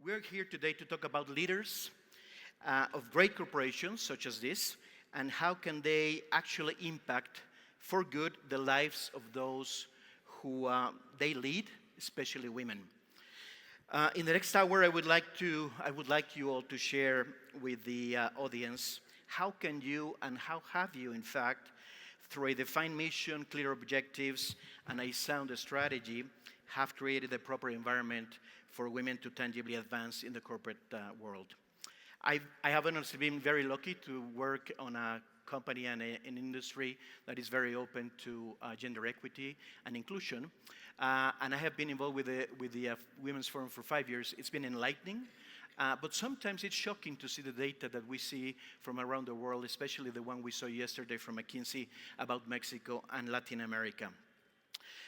We're here today to talk about leaders of great corporations such as this, and how can they actually impact for good the lives of those who they lead, especially women. In the next hour, I would like you all to share with the audience how can you and how have you, in fact, through a defined mission, clear objectives, and a sound strategy, have created a proper environment for women to tangibly advance in the corporate world. I have honestly been very lucky to work on a company and an industry that is very open to gender equity and inclusion. And I have been involved with the Women's Forum for 5 years. It's been enlightening, but sometimes it's shocking to see the data that we see from around the world, especially the one we saw yesterday from McKinsey about Mexico and Latin America.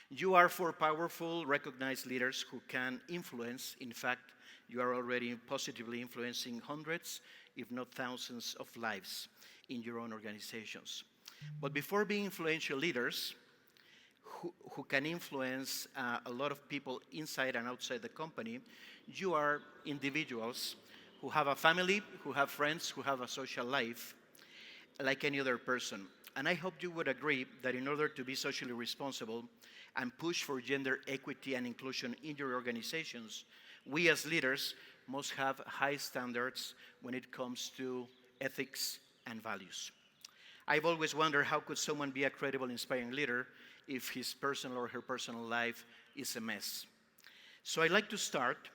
You are four powerful, recognized leaders who can influence. In fact, you are already positively influencing hundreds, if not thousands, of lives in your own organizations. But before being influential leaders who can influence a lot of people inside and outside the company, you are individuals who have a family, who have friends, who have a social life, like any other person. And I hope you would agree that in order to be socially responsible and push for gender equity and inclusion in your organizations, we as leaders must have high standards when it comes to ethics and values. I've always wondered, how could someone be a credible, inspiring leader if his personal or her personal life is a mess? So I'd like to start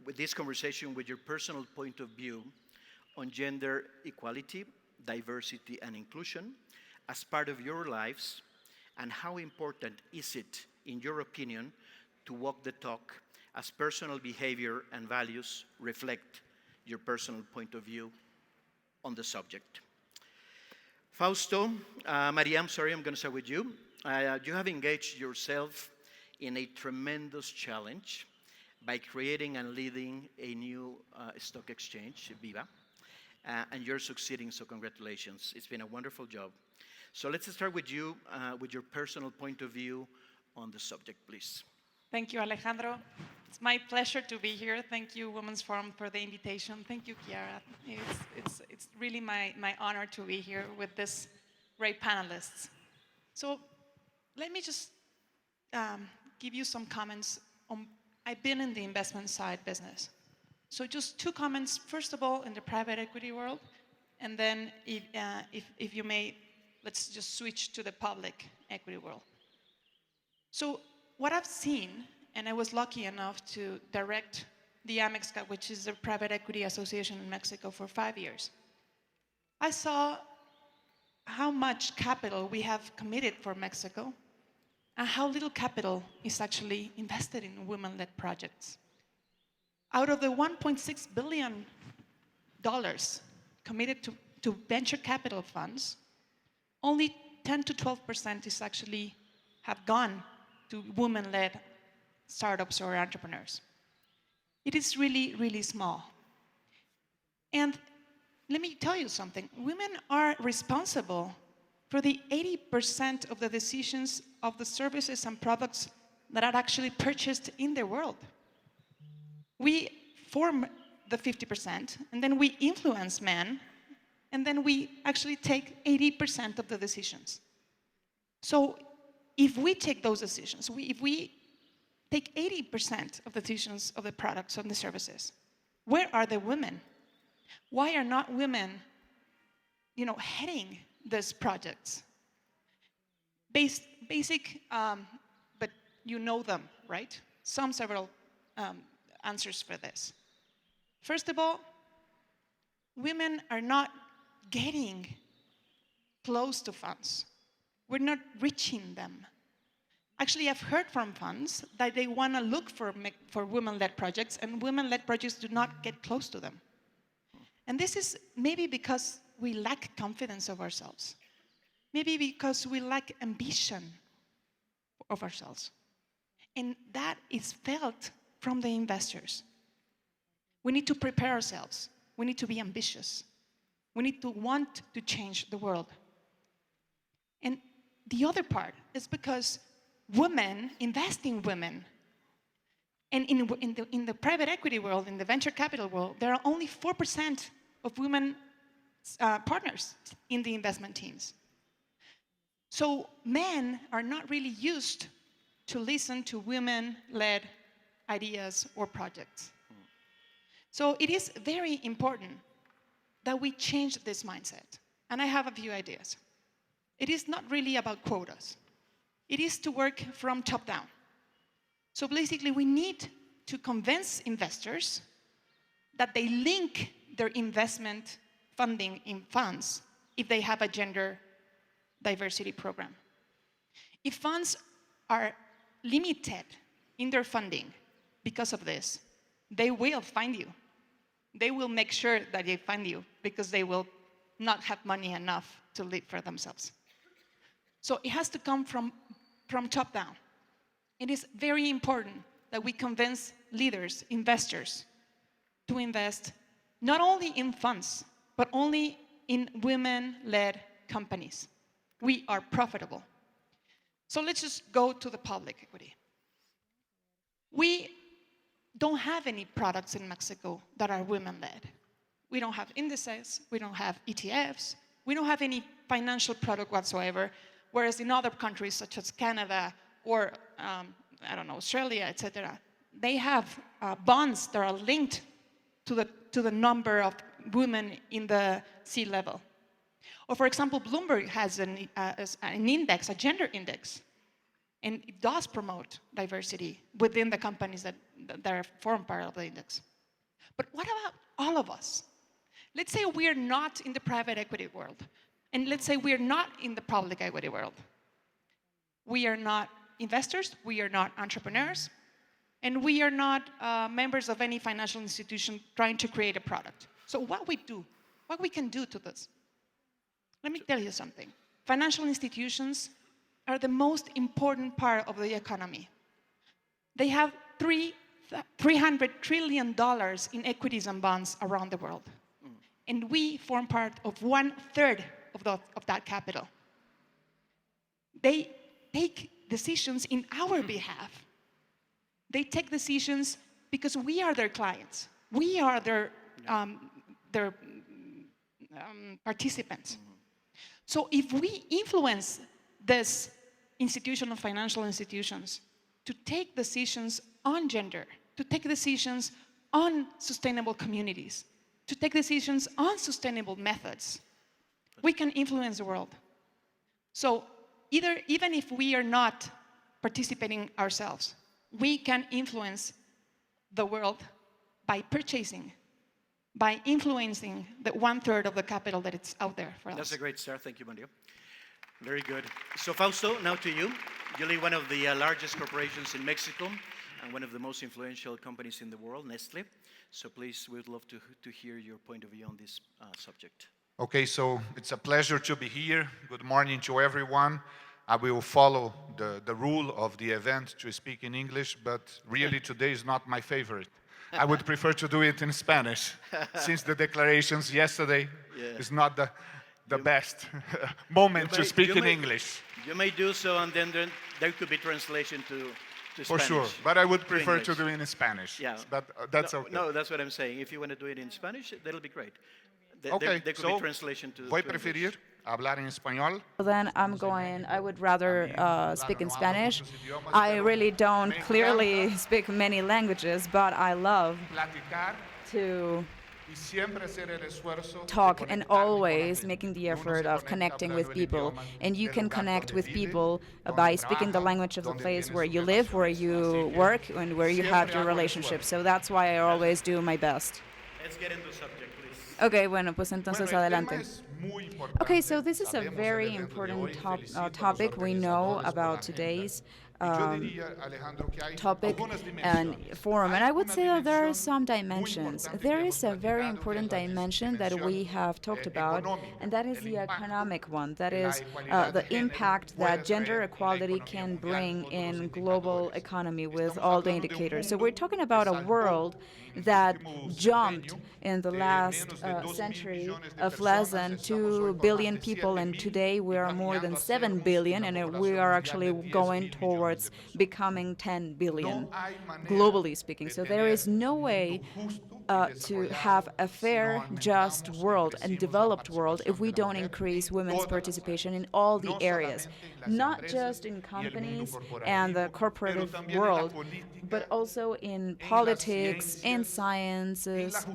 with this conversation with your personal point of view on gender equality, diversity, and inclusion as part of your lives, and how important is it, in your opinion, to walk the talk as personal behavior and values reflect your personal point of view on the subject. Fausto, Maria, I'm going to start with you. You have engaged yourself in a tremendous challenge by creating and leading a new stock exchange, BIVA, and you're succeeding, so congratulations. It's been a wonderful job. So let's start with you, with your personal point of view on the subject, please. Thank you, Alejandro. It's my pleasure to be here. Thank you, Women's Forum, for the invitation. Thank you, Chiara. It's really my honor to be here with this great panelists. So let me just give you some comments on, I've been in the investment side business. So just two comments. First of all, in the private equity world, and then if you may, let's just switch to the public equity world. So what I've seen, and I was lucky enough to direct the AMEXCA, which is the private equity association in Mexico, for 5 years. I saw how much capital we have committed for Mexico and how little capital is actually invested in women-led projects. Out of the $1.6 billion committed to venture capital funds, only 10 to 12% is actually have gone to women-led startups or entrepreneurs. It is really, really small. And let me tell you something. Women are responsible for the 80% of the decisions of the services and products that are actually purchased in the world. We form the 50%, and then we influence men, and then we actually take 80% of the decisions. So if we take those decisions, if we take 80% of the decisions of the products and the services, where are the women? Why are not women, heading these projects? Basic, but you know them, right? Several answers for this. First of all, women are not getting close to funds. We're not reaching them. Actually, I've heard from funds that they want to look for women-led projects, and women-led projects do not get close to them. And this is maybe because we lack confidence of ourselves. Maybe because we lack ambition of ourselves. And that is felt from the investors. We need to prepare ourselves. We need to be ambitious. We need to want to change the world. And the other part is because women invest in women. And in the private equity world, in the venture capital world, there are only 4% of women partners in the investment teams. So men are not really used to listen to women-led ideas or projects. So it is very important that we change this mindset. And I have a few ideas. It is not really about quotas. It is to work from top down. So basically, we need to convince investors that they link their investment funding in funds if they have a gender diversity program. If funds are limited in their funding because of this, they will find you. They will make sure that they find you because they will not have money enough to live for themselves. So it has to come from top down. It is very important that we convince leaders, investors, to invest not only in funds, but only in women-led companies. We are profitable. So let's just go to the public equity. We don't have any products in Mexico that are women-led. We don't have indices, we don't have ETFs, we don't have any financial product whatsoever, whereas in other countries such as Canada or I don't know, Australia, etc., they have bonds that are linked to the number of women in the C-level. Or for example, Bloomberg has an index, a gender index, and it does promote diversity within the companies that form part of the index. But what about all of us? Let's say we're not in the private equity world, and let's say we're not in the public equity world. We are not investors, we are not entrepreneurs, and we are not members of any financial institution trying to create a product. So what we can do to this? Let me tell you something. Financial institutions are the most important part of the economy. They have $300 trillion in equities and bonds around the world. And we form part of 1/3 of that capital. They take decisions in our behalf. They take decisions because we are their clients. We are their participants. So if we influence this institutional financial institutions to take decisions on gender, to take decisions on sustainable communities, to take decisions on sustainable methods, we can influence the world. So even if we are not participating ourselves, we can influence the world by purchasing, by influencing the 1/3 of the capital that it's out there for us. That's a great start. Thank you, Mario. Very good. So Fausto, now to you. You lead one of the largest corporations in Mexico and one of the most influential companies in the world, Nestle. So please, we would love to hear your point of view on this subject. Okay, so it's a pleasure to be here. Good morning to everyone. I will follow the rule of the event to speak in English, but really today is not my favorite. I would prefer to do it in Spanish, since the declarations yesterday is not the best moment to speak in English. You may do so, and then there could be translation to Spanish. For sure, but I would prefer to do it in Spanish. Yeah. But that's okay. No, that's what I'm saying. If you want to do it in Spanish, that'll be great. Okay, there could be translation to voy a English. preferir hablar en español. Then I would rather speak in Spanish. I really don't clearly speak many languages, but I love to talk and always making the effort of connecting with people. And you can connect with people by speaking the language of the place where you live, where you work, and where you have your relationship. So that's why I always do my best. Let's get into the subject, please. Okay, bueno, pues entonces adelante. Okay, so this is a very important topic we know about today's topic and forum. And I would say that there are some dimensions. There is a very important dimension that we have talked about, and that is the economic one. That is the impact that gender equality can bring in global economy with all the indicators. So we're talking about a world that jumped in the last century of less than 2 billion people, and today we are more than 7 billion, and we are actually going towards towards becoming 10 billion, globally speaking. So there is no way to have a fair, just world and developed world if we don't increase women's participation in all the areas, not just in companies and the corporate world, but also in politics, in sciences,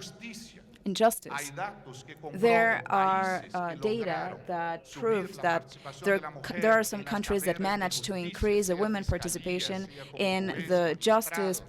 in justice. There are data that prove that there are some countries that manage to increase the women participation in the justice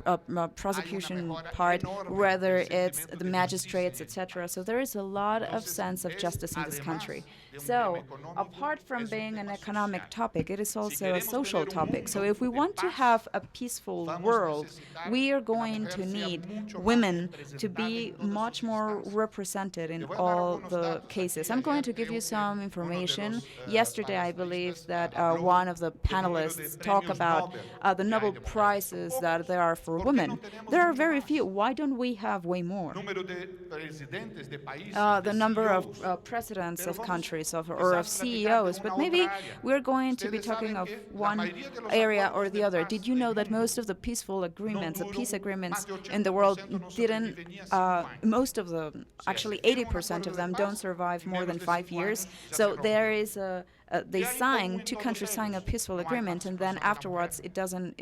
prosecution part, whether it's the magistrates, etc. So there is a lot of sense of justice in this country. So apart from being an economic topic, it is also a social topic. So if we want to have a peaceful world, we are going to need women to be much more represented in all the cases. I'm going to give you some information. Yesterday, I believe that one of the panelists talked about the Nobel Prizes that there are for women. There are very few. Why don't we have way more? The number of presidents of countries or of CEOs, but maybe we're going to be talking of one area or the other. Did you know that most of the peaceful agreements, the peace agreements in the world didn't, most of them, actually 80% of them don't survive more than 5 years? So there is two countries sign a peaceful agreement, and then afterwards it doesn't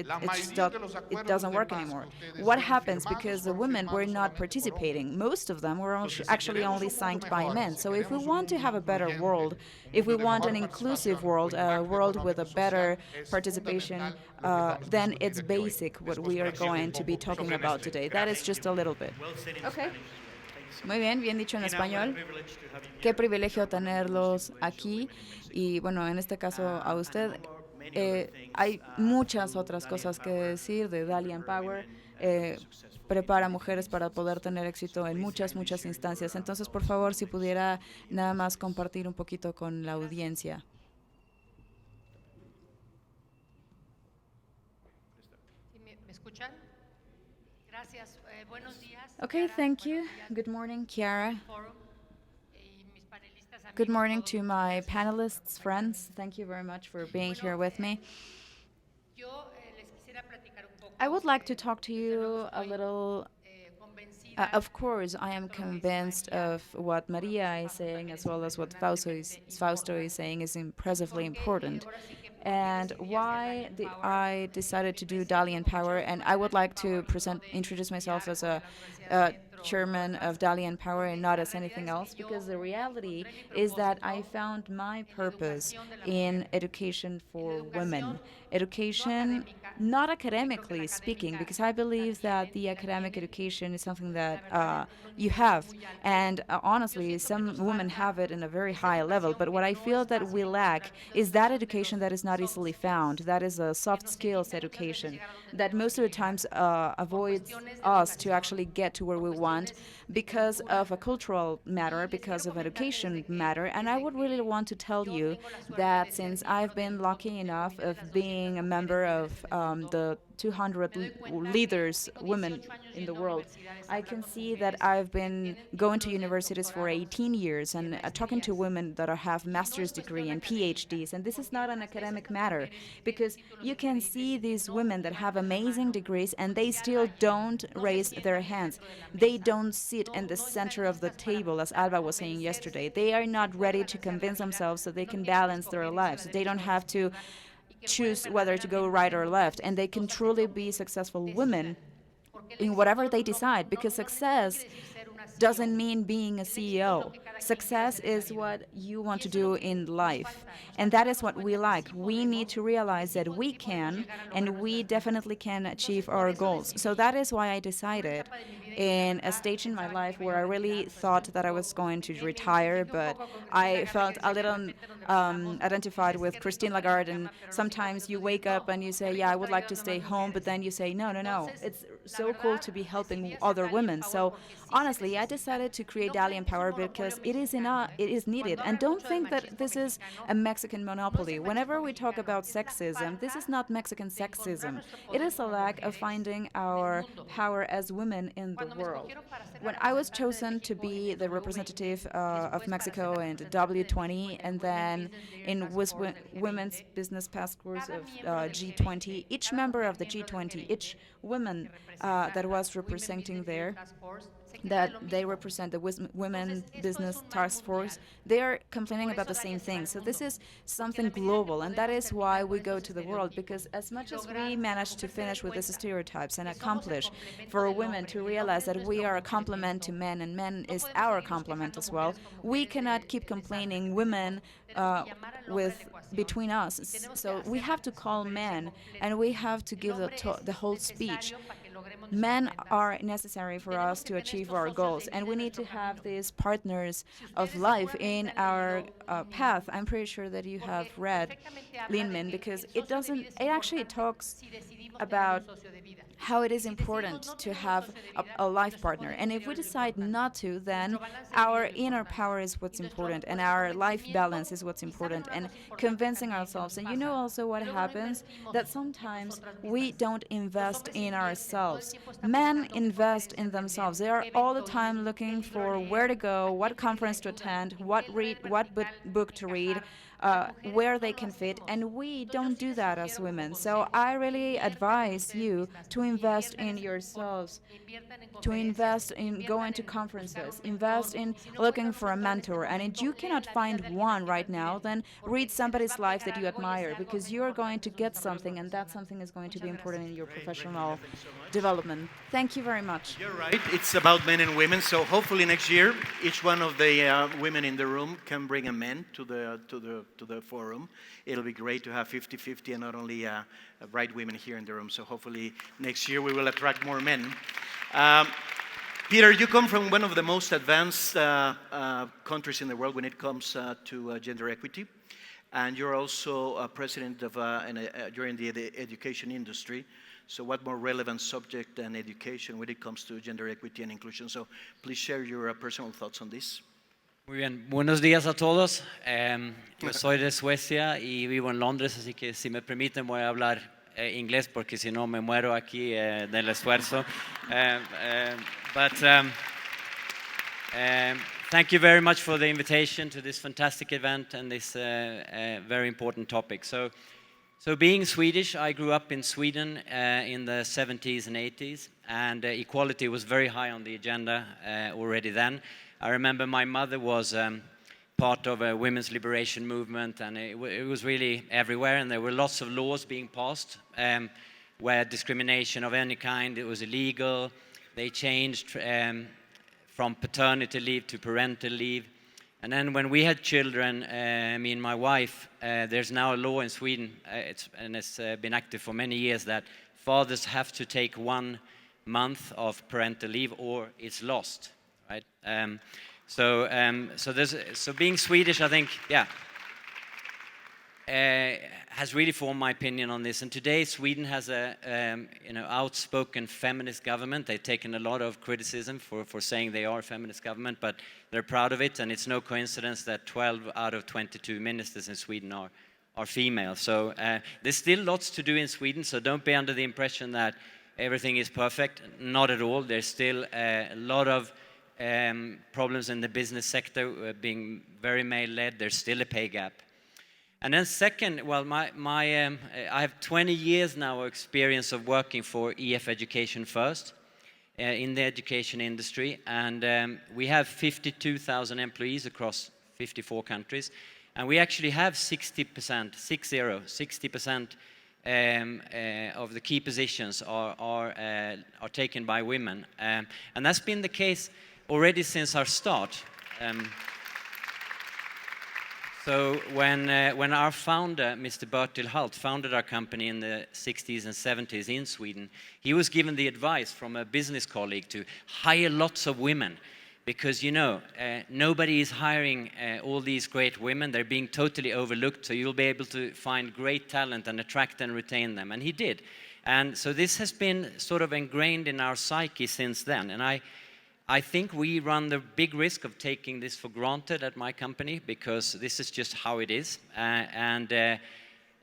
work anymore. What happens? Because the women were not participating. Most of them were actually only signed by men. So if we want to have a better world, if we want an inclusive world, a world with a better participation, then it's basic what we are going to be talking about today. That is just a little bit. Okay. Muy bien, bien dicho en español. Qué privilegio tenerlos aquí. Y bueno, en este caso a usted. Hay muchas otras cosas que decir de Dalia Power. Prepara mujeres para poder tener éxito en muchas instancias. Entonces, por favor, si pudiera nada más compartir un poquito con la audiencia. ¿Me escuchan? Gracias. Buenos días. Okay, thank you. Good morning, Chiara. Good morning to my panelists, friends. Thank you very much for being here with me. I would like to talk to you a little. Of course, I am convinced of what Maria is saying, as well as what Fausto is saying is impressively important. And why I decided to do Dalia Power, and I would like to introduce myself as a chairman of Dalia Power and not as anything else, because the reality is that I found my purpose in education for women. Education, not academically speaking, because I believe that the academic education is something that you have, and honestly, some women have it in a very high level, but what I feel that we lack is that education that is not easily found. That is a soft skills education that most of the times avoids us to actually get to where we want because of a cultural matter, because of education matter. And I would really want to tell you that since I've been lucky enough of being a member of the 200 leaders, women in the world, I can see that I've been going to universities for 18 years and talking to women that have master's degree and PhDs. And this is not an academic matter, because you can see these women that have amazing degrees and they still don't raise their hands. They don't sit in the center of the table, as Alba was saying yesterday. They are not ready to convince themselves that they can balance their lives. They don't have to choose whether to go right or left, and they can truly be successful women in whatever they decide, because success doesn't mean being a CEO. Success is what you want to do in life, and that is what we like. We need to realize that we can, and we definitely can achieve our goals. So that is why I decided, in a stage in my life where I really thought that I was going to retire, but I felt a little identified with Christine Lagarde, and sometimes you wake up and you say, yeah, I would like to stay home, but then you say, no, it's so cool to be helping other women. So honestly, honestly, I decided to create Dalia Empower because it is needed. And don't think that this is a Mexican monopoly. Whenever we talk about sexism, this is not Mexican sexism. It is a lack of finding our power as women in the world. When I was chosen to be the representative of Mexico in the W20 and then in Women's Business Task Force of G20, each member of the G20, each woman that was representing there, that they represent the Women Business Task Force, they are complaining about the same thing. So this is something global, and that is why we go to the world, because as much as we manage to finish with these stereotypes and accomplish for women to realize that we are a complement to men and men is our complement as well, we cannot keep complaining women between us. So we have to call men and we have to give the whole speech. Men are necessary for us to achieve our goals, and we need to have these partners of life in our path. I'm pretty sure that you have read Linman, because it actually talks about how it is important to have a life partner. And if we decide not to, then our inner power is what's important, and our life balance is what's important, and convincing ourselves. And you know also what happens, that sometimes we don't invest in ourselves. Men invest in themselves. They are all the time looking for where to go, what conference to attend, what book to read, where they can fit, and we don't do that as women. So I really advise you to invest in yourselves, to invest in going to conferences, invest in looking for a mentor. And if you cannot find one right now, then read somebody's life that you admire, because you're going to get something, and that something is going to be important in your professional development. Thank you very much. You're right. It's about men and women. So hopefully next year, each one of the women in the room can bring a man to the forum. It'll be great to have 50-50 and not only bright women here in the room. So hopefully next year we will attract more men. Peter, you come from one of the most advanced countries in the world when it comes to gender equity. And you're also president of you're in the education industry. So what more relevant subject than education when it comes to gender equity and inclusion? So please share your personal thoughts on this. Muy bien, buenos días a todos. Yo soy de Suecia y vivo en Londres, así que si me permiten voy a hablar inglés porque si no me muero aquí del esfuerzo. Thank you very much for the invitation to this fantastic event and this very important topic. So being Swedish, I grew up in Sweden in the 70s and 80s, and equality was very high on the agenda already then. I remember my mother was part of a women's liberation movement, and it was really everywhere, and there were lots of laws being passed where discrimination of any kind, it was illegal. They changed from paternity leave to parental leave. And then when we had children, me and my wife, there's now a law in Sweden, it's been active for many years, that fathers have to take 1 month of parental leave or it's lost. Right. So being Swedish, I think, has really formed my opinion on this. And today, Sweden has a outspoken feminist government. They've taken a lot of criticism for saying they are a feminist government, but they're proud of it. And it's no coincidence that 12 out of 22 ministers in Sweden are female. So there's still lots to do in Sweden. So don't be under the impression that everything is perfect. Not at all. There's still a lot of problems in the business sector being very male-led. There's still a pay gap. And then second, well, I have 20 years now of experience of working for EF Education First in the education industry, and we have 52,000 employees across 54 countries, and we actually have 60% of the key positions are taken by women, and that's been the case already since our start. So when our founder, Mr. Bertil Hult, founded our company in the 60s and 70s in Sweden, he was given the advice from a business colleague to hire lots of women because, nobody is hiring all these great women. They're being totally overlooked, so you'll be able to find great talent and attract and retain them. And he did. And so this has been sort of ingrained in our psyche since then. And I think we run the big risk of taking this for granted at my company because this is just how it is. And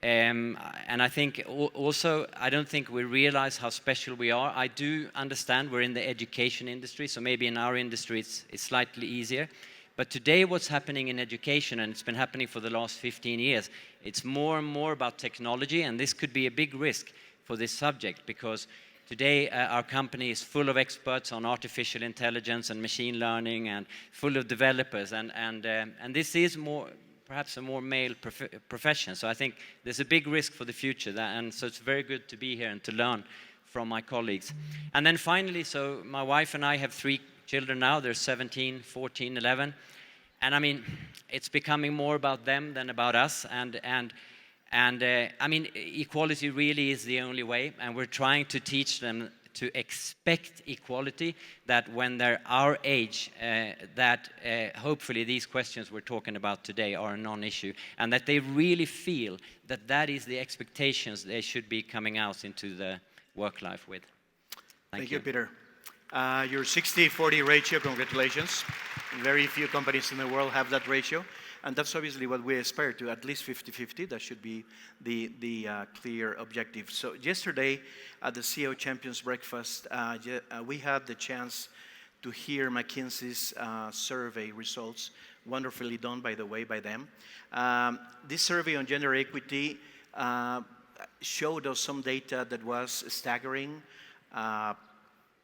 I think also, I don't think we realize how special we are. I do understand we're in the education industry, so maybe in our industry it's slightly easier. But today what's happening in education, and it's been happening for the last 15 years, it's more and more about technology, and this could be a big risk for this subject because today our company is full of experts on artificial intelligence and machine learning and full of developers, and this is perhaps a more male profession. So I think there's a big risk for the future, and so it's very good to be here and to learn from my colleagues. And then finally, so my wife and I have 3 children now. They're 17, 14, 11. And I mean, it's becoming more about them than about us. And I mean, equality really is the only way. And we're trying to teach them to expect equality, that when they're our age, that hopefully these questions we're talking about today are a non-issue, and that they really feel that that is the expectations they should be coming out into the work life with. Thank you, Peter. Your 60-40 ratio, congratulations. Very few companies in the world have that ratio. And that's obviously what we aspire to, at least 50-50. That should be the clear objective. So yesterday at the CEO Champions Breakfast, we had the chance to hear McKinsey's survey results, wonderfully done, by the way, by them. This survey on gender equity showed us some data that was staggering,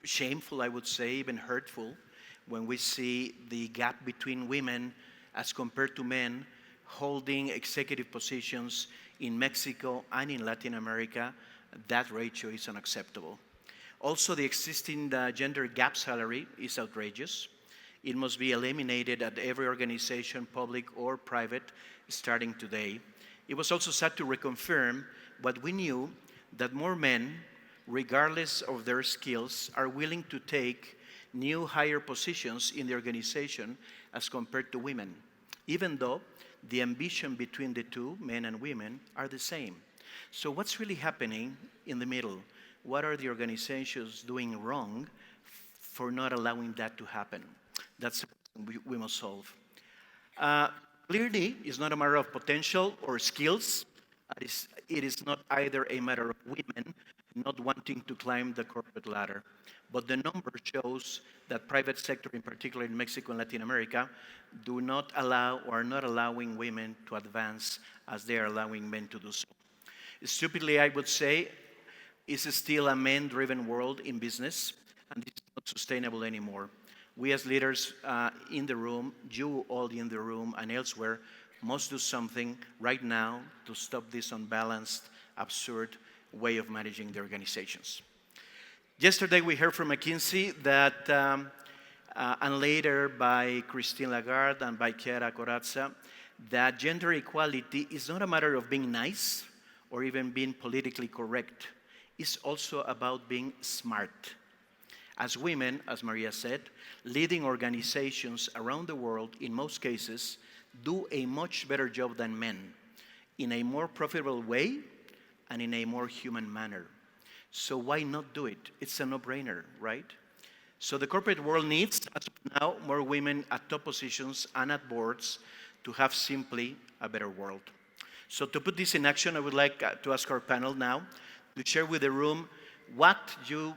shameful, I would say, even hurtful, when we see the gap between women as compared to men holding executive positions in Mexico and in Latin America. That ratio is unacceptable. Also, the existing gender gap salary is outrageous. It must be eliminated at every organization, public or private, starting today. It was also sad to reconfirm what we knew, that more men, regardless of their skills, are willing to take new higher positions in the organization as compared to women, even though the ambition between the two, men and women, are the same. So what's really happening in the middle? What are the organizations doing wrong for not allowing that to happen? That's what we must solve. Clearly, it's not a matter of potential or skills. It is not either a matter of women not wanting to climb the corporate ladder. But the number shows that private sector, in particular in Mexico and Latin America, do not allow or are not allowing women to advance as they are allowing men to do so. Stupidly, I would say, it's still a men-driven world in business, and it's not sustainable anymore. We as leaders in the room, you all in the room and elsewhere, must do something right now to stop this unbalanced, absurd way of managing the organizations. Yesterday we heard from McKinsey that, and later by Christine Lagarde and by Chiara Corazza, that gender equality is not a matter of being nice or even being politically correct. It's also about being smart. As women, as Maria said, leading organizations around the world, in most cases, do a much better job than men, in a more profitable way and in a more human manner. So why not do it? It's a no-brainer, right? So the corporate world needs, as of now, more women at top positions and at boards to have simply a better world. So to put this in action, I would like to ask our panel now to share with the room what you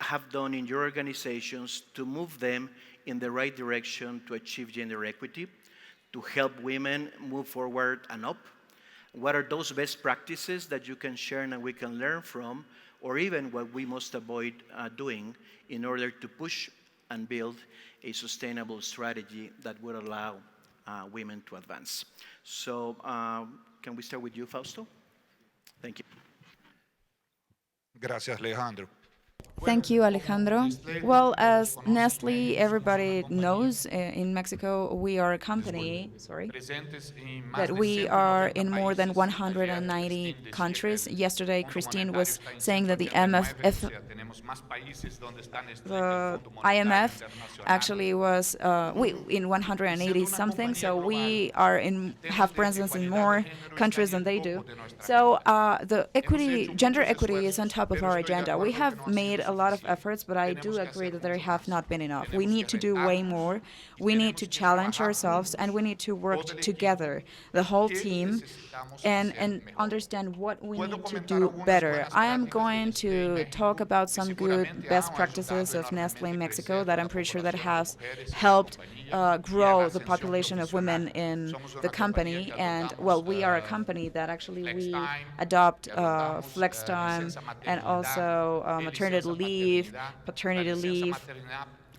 have done in your organizations to move them in the right direction to achieve gender equity, to help women move forward and up. What are those best practices that you can share and we can learn from, or even what we must avoid doing in order to push and build a sustainable strategy that would allow women to advance. So can we start with you, Fausto? Thank you. Gracias, Alejandro. Thank you, Alejandro. Well, as Nestle, everybody knows, in Mexico, we are a company, that we are in more than 190 countries. Yesterday, Christine was saying that the IMF actually was in 180 something, so we are have presence in more countries than they do. So the gender equity is on top of our agenda. We have made a lot of efforts, but I do agree that there have not been enough. We need to do way more. We need to challenge ourselves, and we need to work together, the whole team, and understand what we need to do better. I am going to talk about some good best practices of Nestle Mexico that I'm pretty sure that has helped grow the population of women in the company. And well, we are a company that actually we adopt flex time and also maternity leave, paternity leave.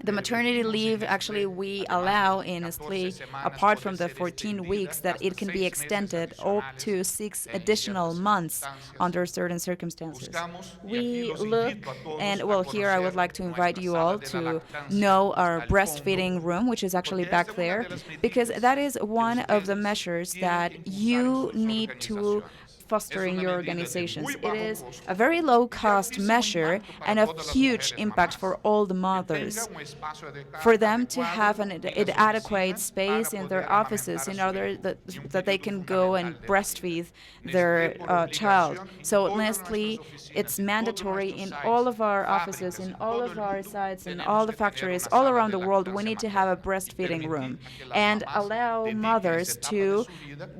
The maternity leave, actually, we allow in Nestle, apart from the 14 weeks, that it can be extended up to 6 additional months under certain circumstances. We look, and well, here I would like to invite you all to know our breastfeeding room, which is actually back there, because that is one of the measures that you need to foster in your organizations. It is a very low-cost measure and of huge impact for all the mothers, for them to have an adequate space in their offices in order that they can go and breastfeed their child. So Nestle, it's mandatory in all of our offices, in all of our sites, in all the factories, all around the world. We need to have a breastfeeding room and allow mothers to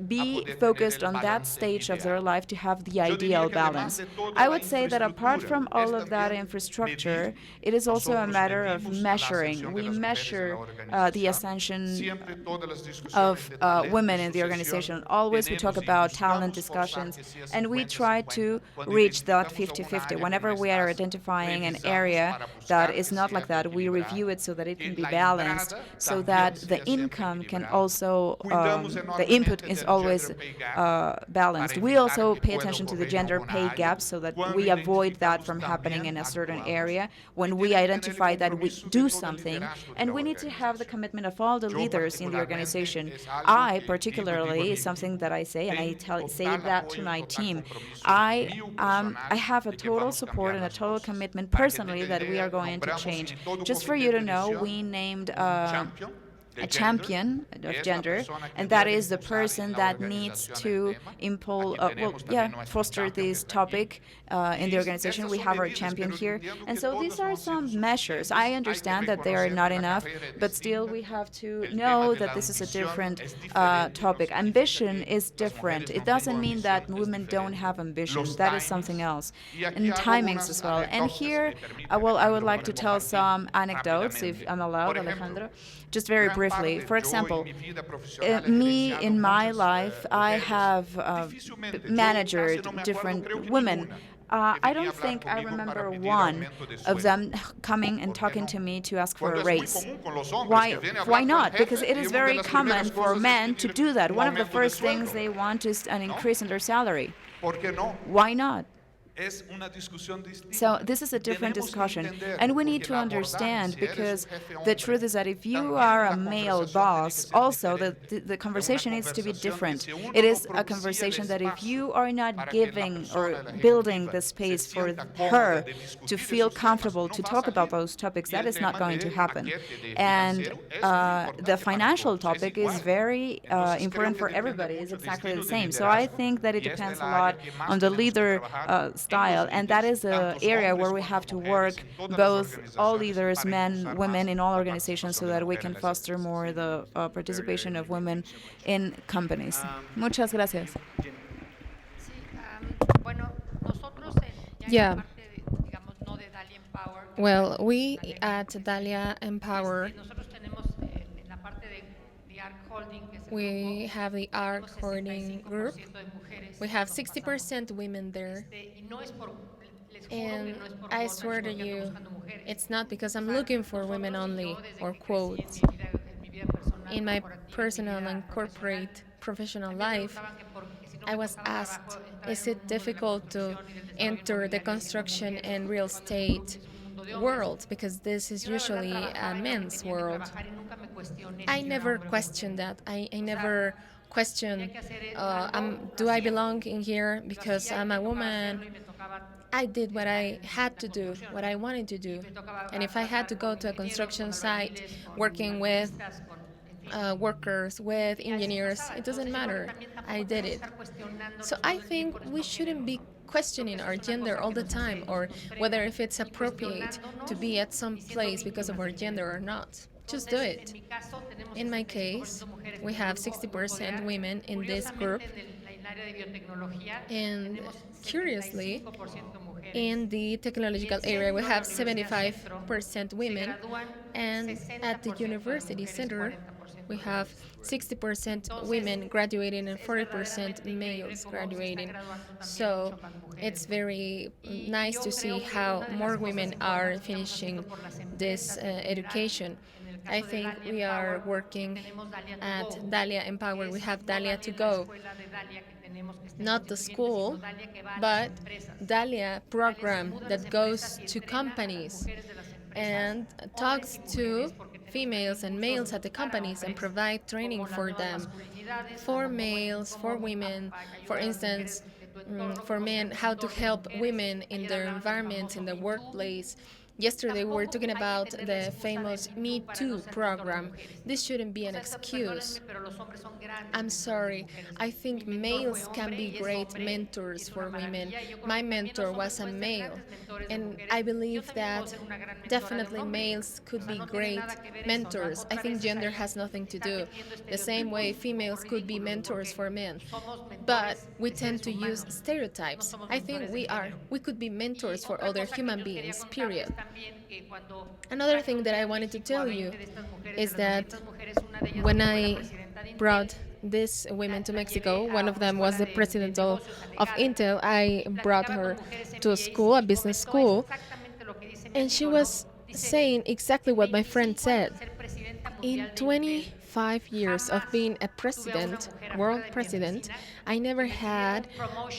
be focused on that stage of their life to have the ideal balance. I would say that apart from all of that infrastructure, it is also a matter of measuring. We measure the ascension of women in the organization. Always we talk about talent discussions, and we try to reach that 50-50. Whenever we are identifying an area that is not like that, we review it so that it can be balanced, so that the income can also, the input is always balanced. We also pay attention to the gender pay gap so that we avoid that from happening in a certain area. When we identify that, we do something, and we need to have the commitment of all the leaders in the organization. I particularly, something that I say, and I say that to my team, I have a total support and a total commitment personally that we are going to change. Just for you to know, we named a champion of gender, and that is the person that needs to foster this topic in the organization. We have our champion here, and so these are some measures. I understand that they are not enough, but still we have to know that this is a different topic. Ambition is different. It doesn't mean that women don't have ambition. That is something else, and timings as well. And here, I would like to tell some anecdotes, if I'm allowed, Alejandro. Just very briefly, for example, me in my life, I have managed different women. I don't think I remember one of them coming and talking to me to ask for a raise. Why not? Because it is very common for men to do that. One of the first things they want is an increase in their salary. Why not? So this is a different discussion, and we need to understand, because the truth is that if you are a male boss, also the conversation needs to be different. It is a conversation that if you are not giving or building the space for her to feel comfortable to talk about those topics, that is not going to happen. And the financial topic is very important for everybody. It's exactly the same. So I think that it depends a lot on the leader style, and that is an area where we have to work, both all leaders, men, women, in all organizations, so that we can foster more the participation of women in companies. Muchas gracias. Yeah. Well, we at Dalia Empower, we have the ARC holding group. We have 60% women there. And I swear to you, it's not because I'm looking for women only, or quotes. In my personal and corporate professional life, I was asked, is it difficult to enter the construction and real estate world, because this is usually a men's world? I never questioned that. I never questioned, do I belong in here because I'm a woman? I did what I had to do, what I wanted to do. And if I had to go to a construction site working with workers, with engineers, it doesn't matter. I did it. So I think we shouldn't be questioning our gender all the time, or whether if it's appropriate to be at some place because of our gender or not. Just do it. In my case, we have 60% women in this group, and curiously, in the technological area, we have 75% women, and at the university center, we have 60% women graduating and 40% males graduating. So it's very nice to see how more women are finishing this education. I think we are working at Dalia Empower. We have Dalia to Go, not the school, but Dalia program that goes to companies and talks to females and males at the companies and provide training for them, for males, for women, for instance, for men, how to help women in their environment, in the workplace. Yesterday we were talking about the famous Me Too program. This shouldn't be an excuse. I'm sorry. I think males can be great mentors for women. My mentor was a male, and I believe that definitely males could be great mentors. I think gender has nothing to do. The same way females could be mentors for men. But we tend to use stereotypes. I think we could be mentors for other human beings, period. Another thing that I wanted to tell you is that when I brought these women to Mexico, one of them was the president of Intel. I brought her to a school, a business school, and she was saying exactly what my friend said. In 25 years of being a president, world president, I never had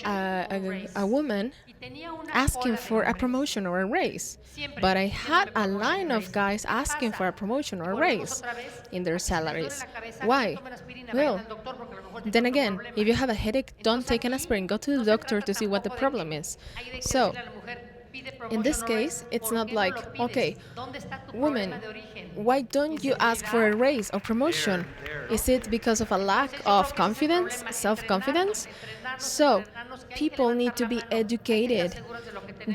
a woman asking for a promotion or a raise. But I had a line of guys asking for a promotion or a raise in their salaries. Why? Well, then again, if you have a headache, don't take an aspirin. Go to the doctor to see what the problem is. So, in this case, it's not like, okay, woman, why don't you ask for a raise or promotion? Is it because of a lack of confidence, self-confidence? So, people need to be educated.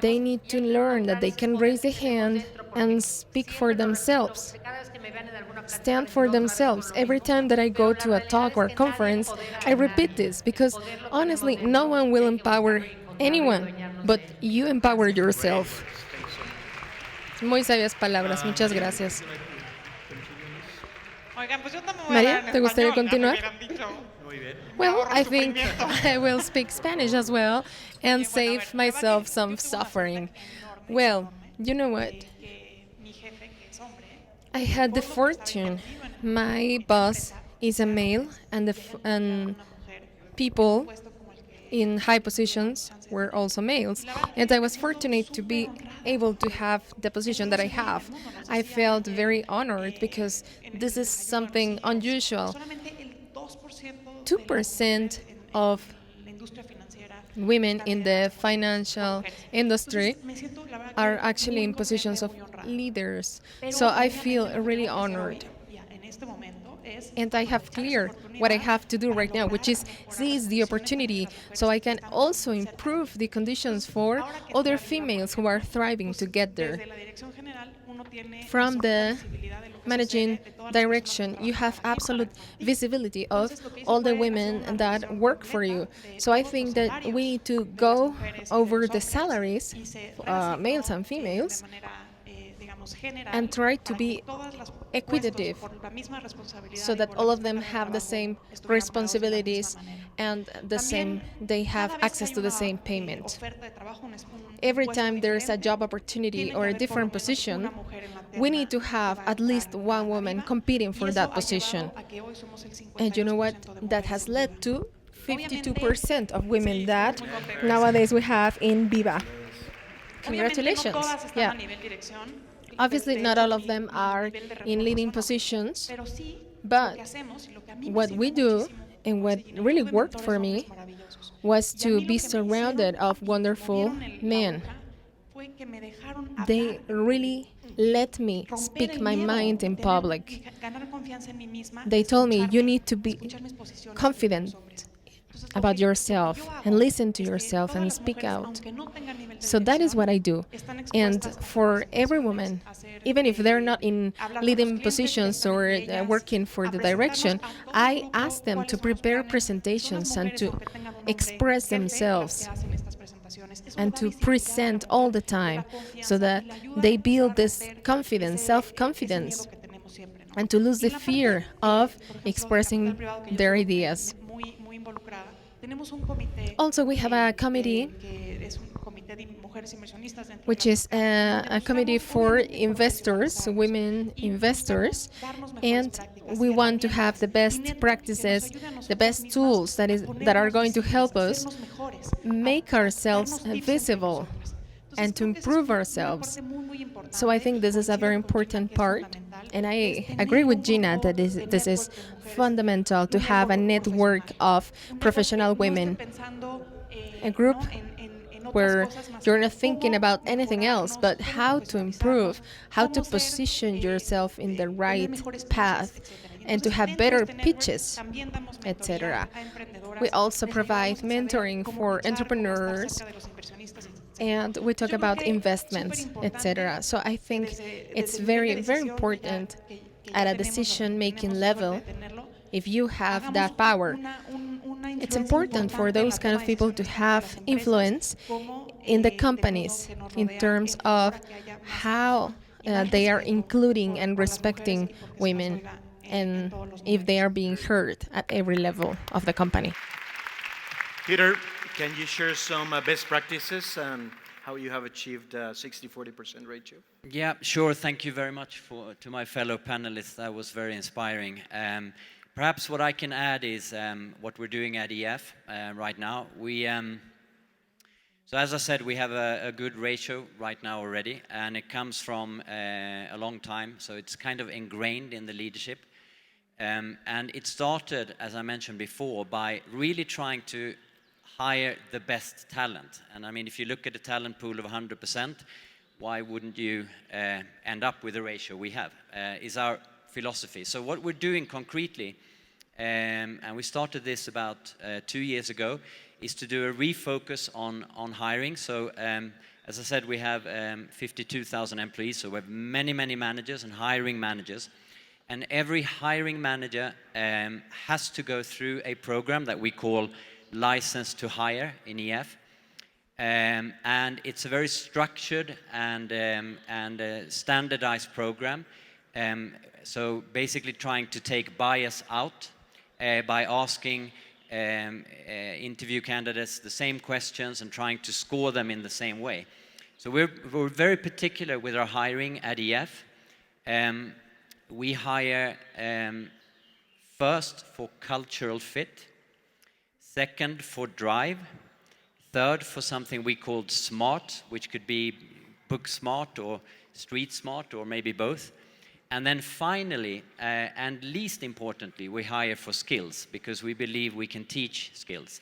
They need to learn that they can raise a hand and speak for themselves, stand for themselves. Every time that I go to a talk or a conference, I repeat this because honestly, no one will empower anyone, but you empower yourself. Muy sabias palabras, muchas gracias. María, ¿te gustaría continuar? Well, I think I will speak Spanish as well and save myself some suffering. Well, you know what? I had the fortune. My boss is a male, and people in high positions were also males, and I was fortunate to be able to have the position that I have. I felt very honored because this is something unusual. 2% of women in the financial industry are actually in positions of leaders. So I feel really honored. And I have clear what I have to do right now, which is seize the opportunity so I can also improve the conditions for other females who are thriving to get there. From the managing direction, you have absolute visibility of all the women that work for you. So I think that we need to go over the salaries, males and females, and try to be equitative so that all of them have the same responsibilities and they have access to the same payment. Every time there is a job opportunity or a different position, we need to have at least one woman competing for that position. And you know what? That has led to 52% of women that nowadays we have in BIVA. Congratulations. Yeah. Obviously, not all of them are in leading positions, but what we do and what really worked for me was to be surrounded of wonderful men. They really let me speak my mind in public. They told me, you need to be confident about yourself and listen to yourself and speak out. So that is what I do. And for every woman, even if they're not in leading positions or working for the direction, I ask them to prepare presentations and to express themselves and to present all the time so that they build this confidence, self-confidence, and to lose the fear of expressing their ideas. Also, we have a committee, which is a committee for investors, women investors, and we want to have the best practices, the best tools that are going to help us make ourselves visible and to improve ourselves. So I think this is a very important part, and I agree with Gina that this is fundamental to have a network of professional women, a group where you're not thinking about anything else but how to improve, how to position yourself in the right path, and to have better pitches, etc. We also provide mentoring for entrepreneurs, and we talk about investments, etc. So I think it's very, very important at a decision-making level, if you have that power. It's important for those kind of people to have influence in the companies in terms of how they are including and respecting women, and if they are being heard at every level of the company. Peter, can you share some best practices and how you have achieved 60-40% ratio? Yeah, sure. Thank you very much to my fellow panelists. That was very inspiring. Perhaps what I can add is what we're doing at EF right now. So as I said, we have a good ratio right now already, and it comes from a long time, so it's kind of ingrained in the leadership. And it started, as I mentioned before, by really trying to hire the best talent. And I mean, if you look at a talent pool of 100%, why wouldn't you end up with the ratio we have, is our philosophy. So what we're doing concretely, and we started this about 2 years ago, is to do a refocus on hiring. So as I said, we have 52,000 employees, so we have many, many managers and hiring managers. And every hiring manager has to go through a program that we call License to Hire in EF. And it's a very structured and standardized program. So basically trying to take bias out by asking interview candidates the same questions and trying to score them in the same way. So we're very particular with our hiring at EF. We hire first for cultural fit, second for drive, third for something we called smart, which could be book smart or street smart or maybe both. And then finally, and least importantly, we hire for skills, because we believe we can teach skills.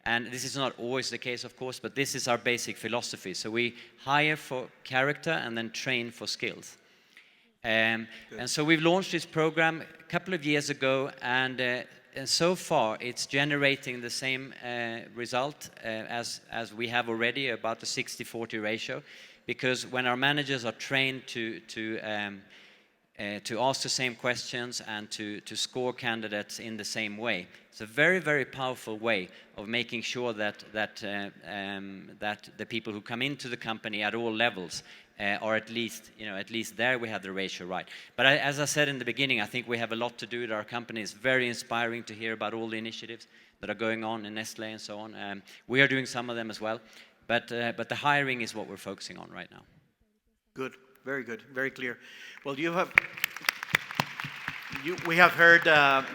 And this is not always the case, of course, but this is our basic philosophy. So we hire for character and then train for skills. And so we've launched this program a couple of years ago, and so far it's generating the same result as we have already, about the 60-40 ratio, because when our managers are trained to ask the same questions and to score candidates in the same way. It's a very, very powerful way of making sure that the people who come into the company at all levels or at least there we have the ratio right. But as I said in the beginning, I think we have a lot to do at our company. It's very inspiring to hear about all the initiatives that are going on in Nestle and so on. We are doing some of them as well, but the hiring is what we're focusing on right now. Good, very good, very clear. Well, we have heard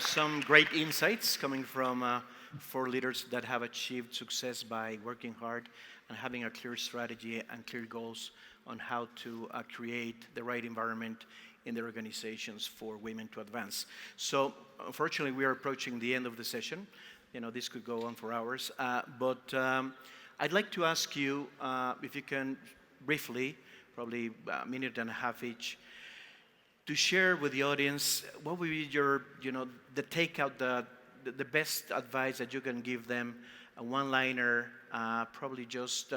some great insights coming from 4 leaders that have achieved success by working hard and having a clear strategy and clear goals on how to create the right environment in their organizations for women to advance. So, unfortunately, we are approaching the end of the session. You know, this could go on for hours, but I'd like to ask you if you can briefly, probably a minute and a half each, to share with the audience what would be your, the takeout, the the best advice that you can give them, a one-liner, probably just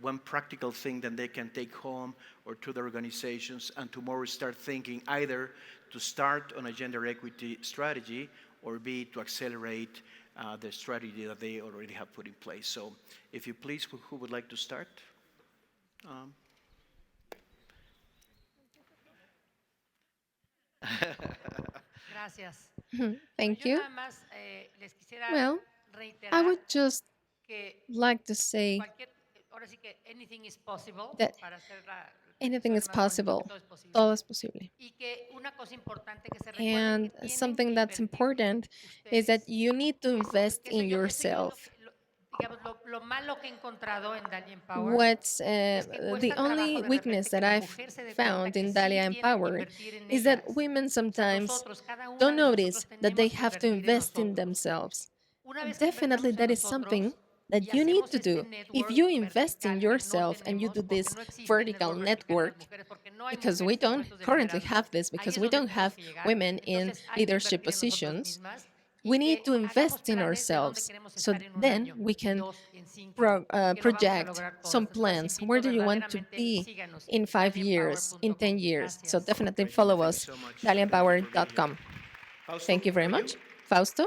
one practical thing that they can take home or to their organizations, and tomorrow start thinking either to start on a gender equity strategy or B, to accelerate the strategy that they already have put in place. So if you please, who would like to start? Gracias. Thank Yo you. nada más les quisiera Well, I reiterar would just que like to say ahora sí que anything is possible that para hacer anything is más bonito, que possible. todo es posible. Todo es posible. Y que una cosa importante que se recuerden And que tienen something que that's invertir important is that ustedes. you need to invest Que eso in yo, yourself. digamos, lo malo que he encontrado en Dalia Empower What's es que the cuesta only trabajo de weakness repente that que la I've mujer se dé found cuenta in que Dalia sí tiene que Empowered invertir en is that ellas. women O sea, sometimes nosotros, cada una don't de notice nosotros that they tenemos que have to invertir en invest in nosotros. themselves. Una vez que Definitely, invertamos en that is something nosotros that y you need hacemos to do. If network you invest in vertical que no yourself and you tenemos, do porque this no existe vertical network vertical en las network, mujeres, porque no hay because we mujeres en don't puestos de currently liderazgo. have this, Ahí because es we donde don't tenemos have que llegar. women in Entonces hay que leadership invertir en nosotras positions, mismas we y need que to hagamos invest in planes de dónde ourselves. queremos So estar en un then año, we en can 2, en 5, que lo vamos a project lograr todas. some Entonces, los plans. invito Where do you want to verdaderamente, be síganos in en 5 years, in 10 daliaempower.com. years? So Gracias. definitely Great, Gina, follow thank you us, so much. Thank you for being here. daliaempower.com. Fausto, Thank you very for much. Fausto?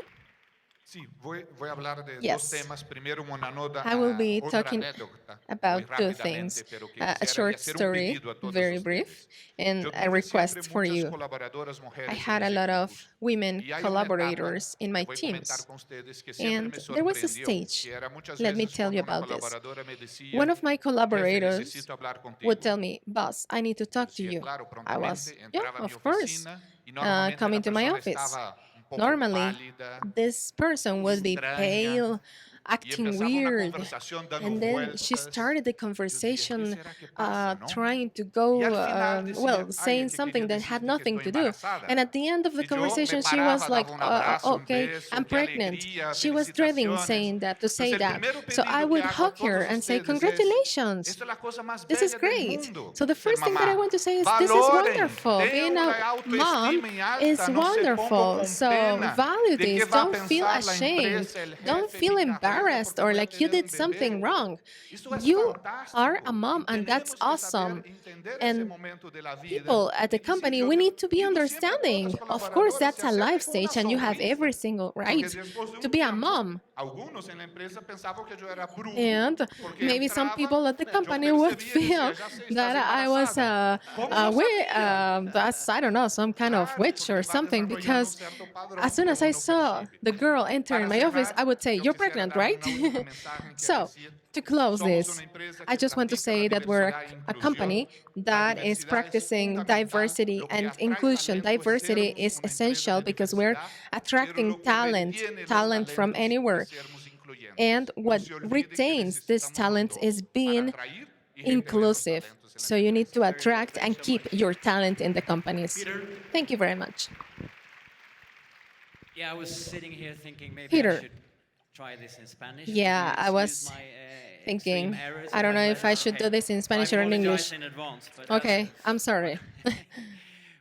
Sí, voy a hablar de dos Yes. temas. Primero, una nota, I will be otra talking anécdota, about muy two rápidamente, things. pero que A quisiera short hacer un story, pedido a todos very ustedes. brief, and Yo a tuve siempre request for muchas you. colaboradoras I mujeres had en a mis lot of equipos. women Y hay una collaborators etapa, in my voy a comentar teams. con ustedes, que siempre And me there was a sorprendió, stage, que era muchas let me veces tell you cuando una about this. colaboradora me decía, One of my "Jefe, collaborators necesito hablar contigo." would tell me, boss, I need to talk to Decía, you. claro, I was, prontamente yeah, entraba a mi of course, oficina y normalmente coming la to my persona office. estaba un poco Normally, pálida, this person would be extraña, pale, y acting empezaba una weird. conversación dando And then she vueltas. started the Yo decía, ¿qué conversation será que pasa, no? trying to go, Y al final decía, well, "Ay, saying ella something quería that had decirme que nothing estoy to do. embarazada." And at the end of the Y yo me conversation, she paraba, was like, daba un abrazo, un okay, beso, I'm qué pregnant. alegría, She was dreading felicitaciones. saying that, to say Entonces, el that. primero So I pedido would que hago a hug her todos and say, ustedes congratulations. esta es la cosa más This is bella del great. mundo, So the ser first thing that I mamá. want to say is this is Valoren, wonderful. Being tengan a una mom autoestima alta, is no se pongan wonderful. con So pena value de qué this. va a Don't feel pensar la ashamed. empresa, el Don't jefe, feel mi carrera, embarrassed porque or voy a like you tener did un something bebé. wrong. Eso es You are fantástico. a mom, Y and that's tenemos que saber awesome. entender ese And momento de la vida people at the y decir, company, yo we need to be digo siempre a todas understanding. las Of course, colaboradoras, that's se a life acerquen con una stage, and you have sonrisa, every single porque right después de to un be a tiempo, mom. algunos en la empresa pensaban que yo era brujo, And porque maybe some entraba, people at the yo company would percibía y decía, feel "Ya sé, estás that I was embarazada." ¿Cómo no sabía? that's, I don't know, some kind of Claro, witch or porque va something, desarrollando un because cierto padrón as soon que as I uno saw percibe. the girl enter in Para my office, cerrar, I would say, yo you're quisiera pregnant, dar right? una última mensaje que So, decir, to close somos this, una empresa I que just want to practica la say that we're diversidad e a inclusión. company La that is diversidad es practicing fundamental. diversity Lo que and atrae inclusion. talento es Diversity sermos is una empresa essential de because we're diversidad, pero attracting lo que talent, retiene los talent from talentos anywhere. es sermos incluyentes. And No what se olvide que retains this necesitamos los talent dos is para being atraer y retener los inclusive. talentos en la So you need to empresa. attract and keep your talent in the companies. Peter? Thank you very much. Yeah, I was sitting here thinking maybe Peter. I should try this in Spanish. Yeah, Could you I was excuse my, thinking, extreme errors I don't know if read I it? should Okay. do this in Spanish I or in apologize English. in advance, but Okay, I'm sorry.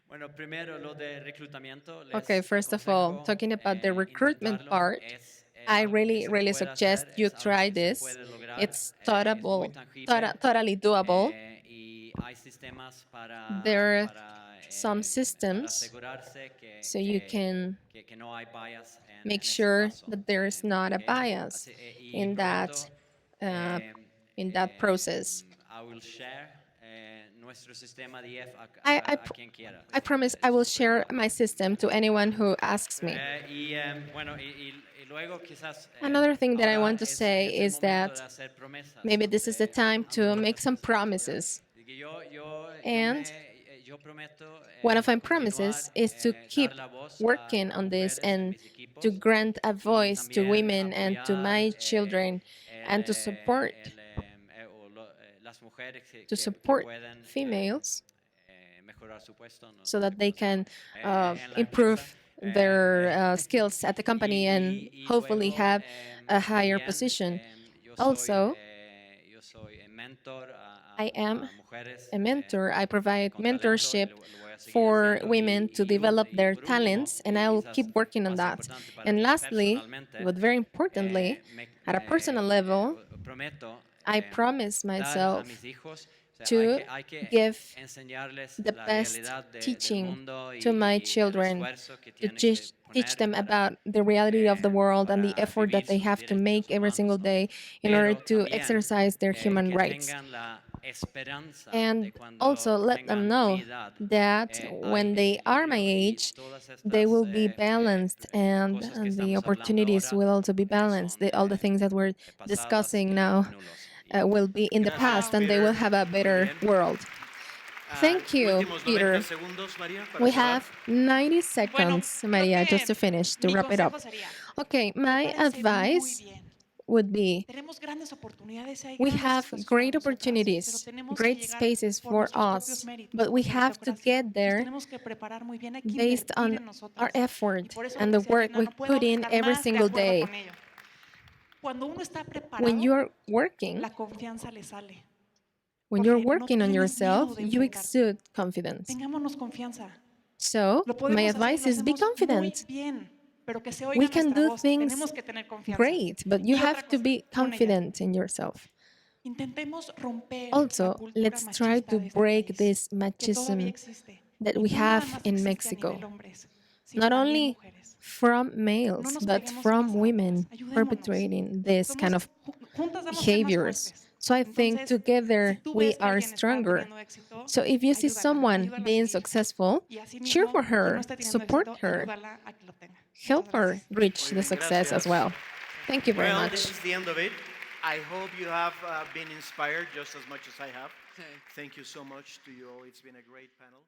Bueno, primero lo de reclutamiento. Les Okay, first of all, aconsejo, talking about the recruitment intentarlo. part, Es, I algo que really, se really puede suggest hacer, you es algo try que se this. puede lograr, It's es muy tangible, totally doable. Y hay sistemas para, There are para, some para systems asegurarse que, so you can que no hay bias en make ese sure paso. that there is not a Okay. bias Y in that pronto, process. I will share nuestro sistema Diez I quien quiera. I promise I will share my system to anyone who asks me. Bueno, y luego quizás, Another thing that I ahora want to say es el is momento that de hacer promesas, maybe this is the time to ambas make some partes. promises. And Yo prometo, one of my continuar, promises is to keep dar la voz working a on this mujeres en and mis equipos, to grant a voice to también women and to my apoyar, children and to support las mujeres to support pueden, females mejorar su puesto, ¿no? so that they can en la improve empresa, their skills at the company and hopefully luego, have a higher también, position. yo Also, soy mentor I am mujeres, a mentor. I provide con talento, mentorship lo voy a for women to develop their talents, and I will keep working on that. And lastly, but very importantly, at a personal level, I promise myself to give the best teaching to my children, to teach them about the reality of the world and the effort that they have to make every single day in order to exercise their human rights. And also let them know that when they are my age, they will be balanced, and the opportunities will also be balanced. All the things that we're discussing now will be in the past, and they will have a better world. Thank you, Peter. We have 90 seconds, Maria, just to finish, to wrap it up. Okay, my advice would be we have great opportunities, great spaces for us, but we have to get there based on our effort and the work we put in every single day. When you're working, on yourself, you exude confidence. So, my advice is be confident. We can do things great, but you have to be confident in yourself. Also, let's try to break this machismo that we have in Mexico, not only from males, but from women perpetrating this kind of behaviors. So I think together we are stronger. So if you see someone being successful, cheer for her, support her, help her reach the success as well. Thank you very much. This is the end of it. I hope you have been inspired just as much as I have. Thank you so much to you all. It's been a great panel.